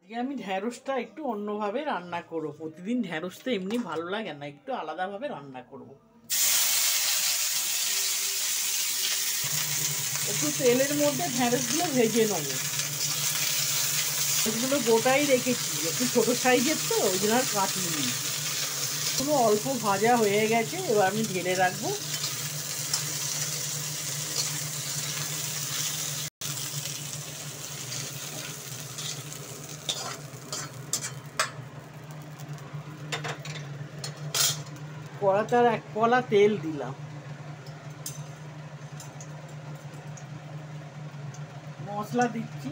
আজকে আমি ঢ্যাঁড়সটা একটু অন্যভাবে রান্না করব। প্রতিদিন ঢ্যাঁড়স তো এমনি ভালো লাগে না, একটু আলাদাভাবে রান্না করব। একটু তেলের মধ্যে ঢ্যাঁড়সগুলো ভেজে নেব। এগুলো গোটাই রেখেছি, একটু ছোট সাইজের তো ওই জন্য আর কাটিনি। পুরো অল্প ভাজা হয়ে গেছে, এবার আমি ঢেলে রাখবো। কড়াটার এক কলা তেল দিলাম। মশলা দিচ্ছি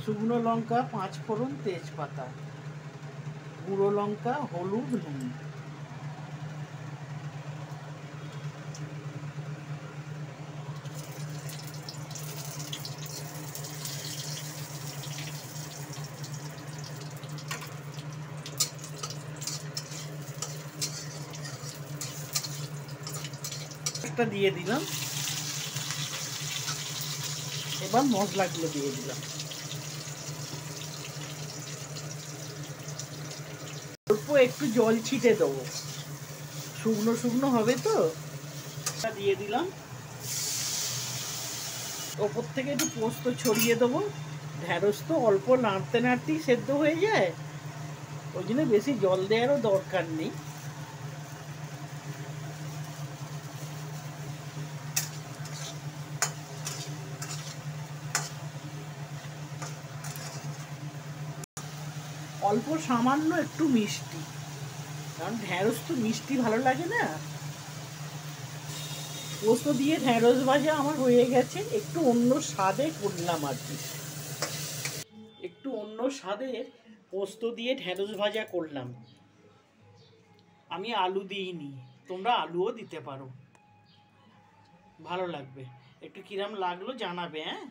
শুকনো লঙ্কা 5 ফোড়ন, তেজপাতা, গুঁড়ো লঙ্কা, হলুদ, নুন। একটা দিয়ে দিলাম। এবার মশলাগুলো দিয়ে দিলাম। অল্প একটু জল ছিটে দেবো, শুকনো শুকনো হবে তো। দিয়ে দিলাম। ওপর থেকে একটু পোস্ত ছড়িয়ে দেবো। ঢ্যাঁড়স তো অল্প নাড়তে নাড়তেই সেদ্ধ হয়ে যায়, ওই জন্য বেশি জল দেওয়ারও দরকার নেই। অল্প সামান্য একটু মিষ্টি, কারণ ঢ্যাঁড়স তো মিষ্টি ভালো লাগে না। পোস্ত দিয়ে ঢ্যাঁড়স ভাজা আমার হয়ে গেছে। একটু অন্য স্বাদে করলাম আর কি, একটু অন্য স্বাদের পোস্ত দিয়ে ঢ্যাঁড়স ভাজা করলাম। আমি আলু দিইনি, তোমরা আলুও দিতে পারো, ভালো লাগবে। একটু কিরম লাগলো জানাবে, হ্যাঁ।